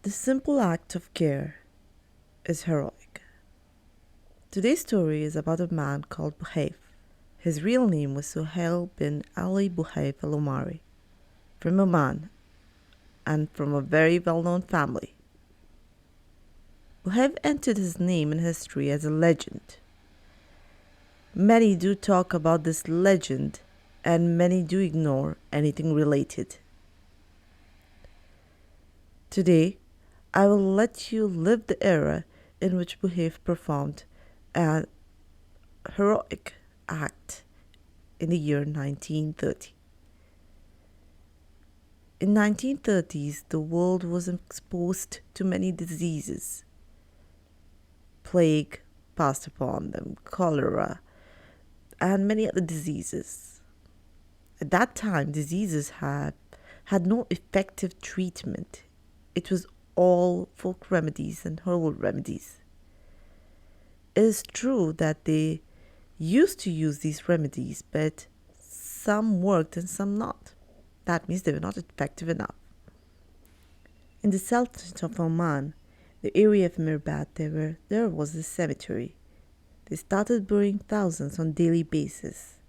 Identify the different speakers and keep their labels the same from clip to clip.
Speaker 1: The simple act of care is heroic. Today's story is about a man called BUHAIF. His real name was Suhail bin Ali BUHAIF al Omari, from Oman, and from a very well-known family. BUHAIF entered his name in history as a legend. Many do talk about this legend, and many do ignore anything related. Today, I will let you live the era in which BUHAIF performed a heroic act in the year 1930. In 1930s, the world was exposed to many diseases. Plague passed upon them, cholera, and many other diseases. At that time, diseases had no effective treatment. It was all folk remedies and herbal remedies. It is true that they used to use these remedies, but some worked and some not. That means they were not effective enough. In the Sultanate of Oman, the area of Mirbat, there was a cemetery. They started burying thousands on a daily basis.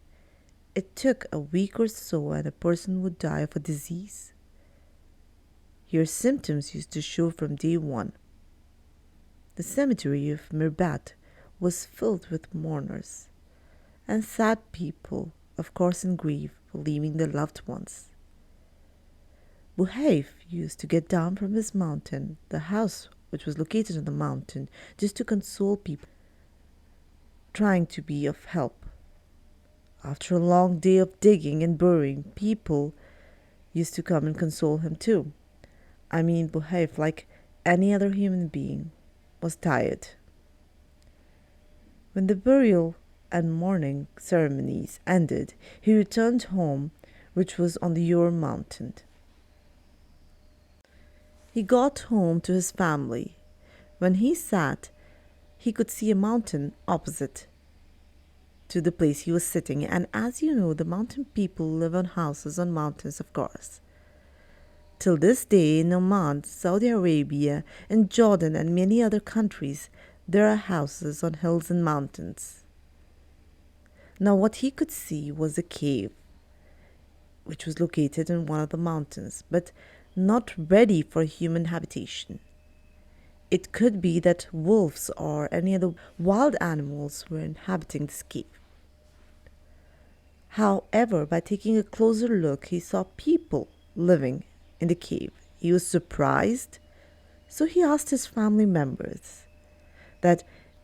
Speaker 1: It took a week or so and a person would die of a disease. Your symptoms used to show from day one. The cemetery of Mirbat was filled with mourners and sad people, of course in grief, for leaving their loved ones. BUHAIF used to get down from his mountain, the house which was located on the mountain, just to console people, trying to be of help. After a long day of digging and burying, people used to come and console him too. BUHAIF, like any other human being, was tired. When the burial and mourning ceremonies ended, he returned home, which was on the Ur mountain. He got home to his family. When he sat, he could see a mountain opposite to the place he was sitting, and as you know, the mountain people live on houses on mountains, of course. Till this day, in Oman, Saudi Arabia, and Jordan, and many other countries, there are houses on hills and mountains. Now, what he could see was a cave, which was located in one of the mountains, but not ready for human habitation. It could be that wolves or any other wild animals were inhabiting this cave. However, by taking a closer look, he saw people living in the cave. He was surprised, so he asked his family members that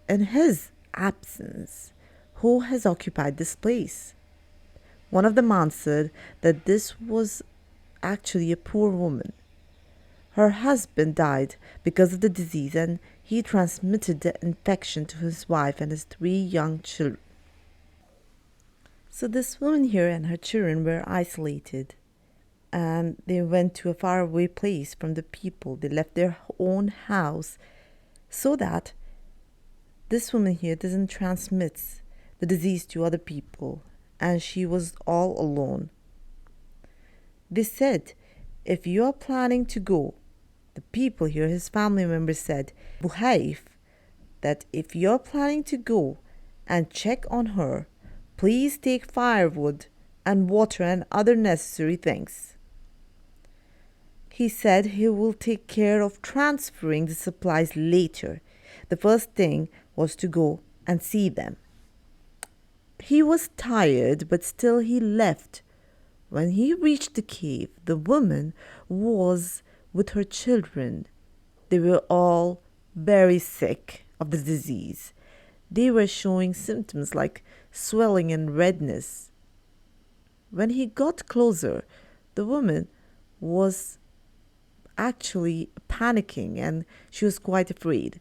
Speaker 1: in his absence, who has occupied this place? One of them answered that this was actually a poor woman. Her husband died because of the disease, and he transmitted the infection to his wife and his 3 young children. So this woman here and her children were isolated, and they went to a faraway place from the people. They left their own house so that this woman here doesn't transmit the disease to other people, and she was all alone. They said, if you are planning to go, the people here, his family members said, BUHAIF, that if you're planning to go and check on her, please take firewood and water and other necessary things. He said he will take care of transferring the supplies later. The first thing was to go and see them. He was tired, but still he left. When he reached the cave, the woman was with her children. They were all very sick of the disease. They were showing symptoms like swelling and redness. When he got closer, the woman was actually panicking and she was quite afraid.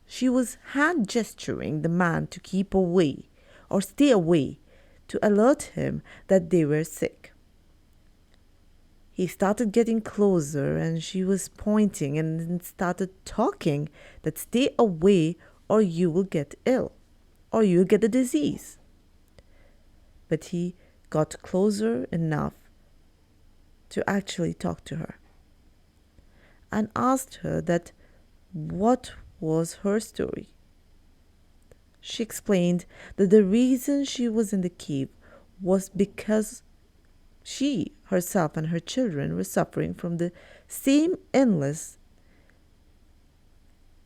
Speaker 1: She was hand gesturing the man to keep away or stay away, to alert him that they were sick. He started getting closer and she was pointing and then started talking that stay away or you will get ill or you will get the disease. But he got closer enough to actually talk to her. and asked her that what was her story. She explained that the reason she was in the cave was because she herself and her children were suffering from the same illness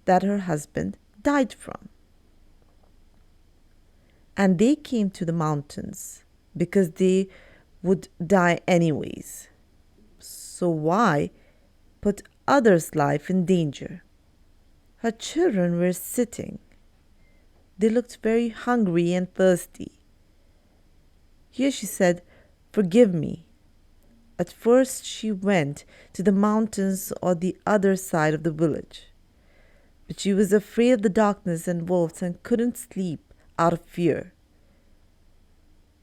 Speaker 1: that her husband died from. And they came to the mountains because they would die anyways. So why put others' life in danger? Her children were sitting. They looked very hungry and thirsty. Here she said, "Forgive me." At first she went to the mountains on the other side of the village. But she was afraid of the darkness and wolves and couldn't sleep out of fear.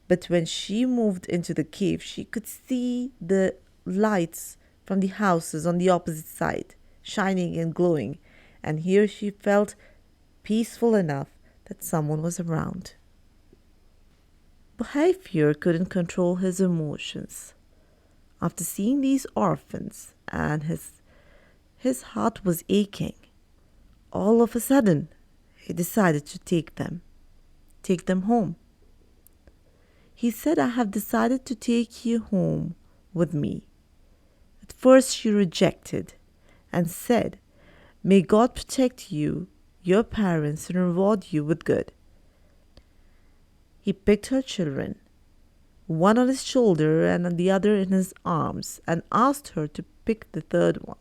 Speaker 1: But when she moved into the cave, she could see the lights from the houses on the opposite side, shining and glowing, and here she felt peaceful enough that someone was around. BUHAIF here couldn't control his emotions. After seeing these orphans, and his heart was aching, all of a sudden he decided to take them home. He said, "I have decided to take you home with me." At first she rejected and said, "May God protect you, your parents, and reward you with good." He picked her children, one on his shoulder and the other in his arms, and asked her to pick the third one.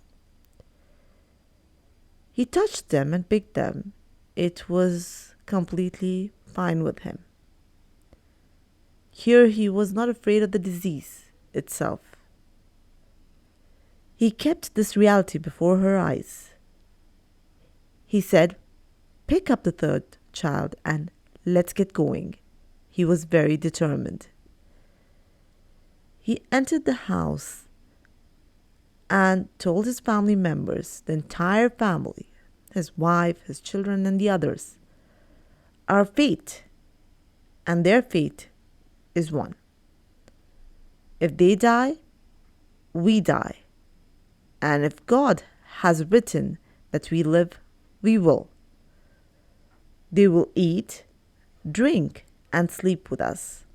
Speaker 1: He touched them and picked them. It was completely fine with him. Here he was not afraid of the disease itself. He kept this reality before her eyes. He said, "Pick up the third child and let's get going." He was very determined. He entered the house and told his family members, the entire family, his wife, his children, and the others, "Our fate and their fate is one. If they die, we die. And if God has written that we live, we will. They will eat, drink, and sleep with us."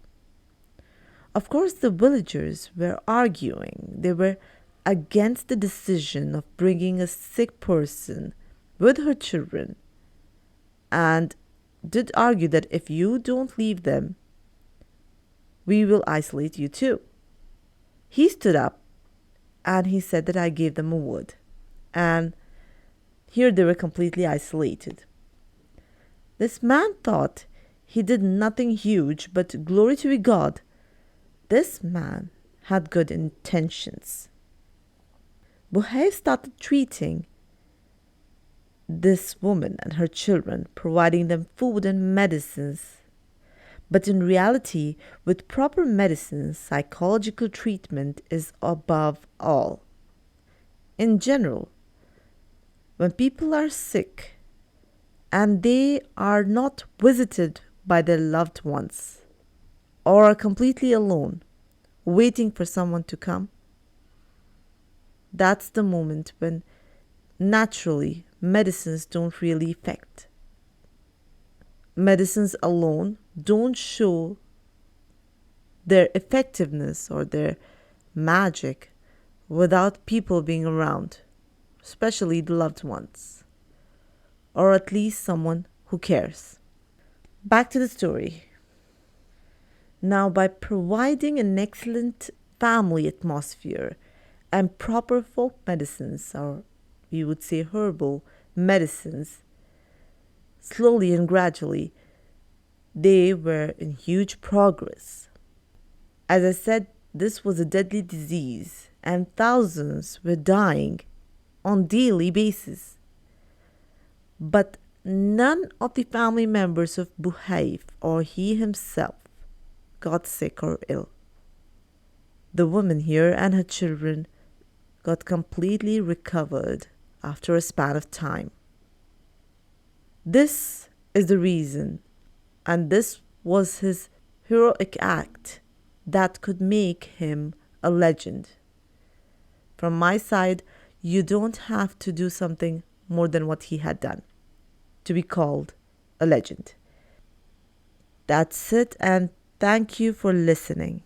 Speaker 1: Of course, the villagers were arguing. They were against the decision of bringing a sick person with her children, and did argue that if you don't leave them, we will isolate you too. He stood up and he said that I gave them a wood, and here they were completely isolated. This man thought he did nothing huge, but glory to God, this man had good intentions. BUHAIF started treating this woman and her children, providing them food and medicines. But in reality, with proper medicine, psychological treatment is above all. In general, when people are sick and they are not visited by their loved ones or are completely alone, waiting for someone to come, that's the moment when naturally medicines don't really affect. Medicines alone don't show their effectiveness or their magic without people being around, especially the loved ones, or at least someone who cares. Back to the story. Now, by providing an excellent family atmosphere and proper folk medicines, or we would say herbal medicines, slowly and gradually, they were in huge progress. As I said, this was a deadly disease, and thousands were dying on daily basis. But none of the family members of BUHAIF or he himself got sick or ill. The woman here and her children got completely recovered after a span of time. This is the reason, and this was his heroic act that could make him a legend. From my side, You don't have to do something more than what he had done to be called a legend. That's it, and thank you for listening.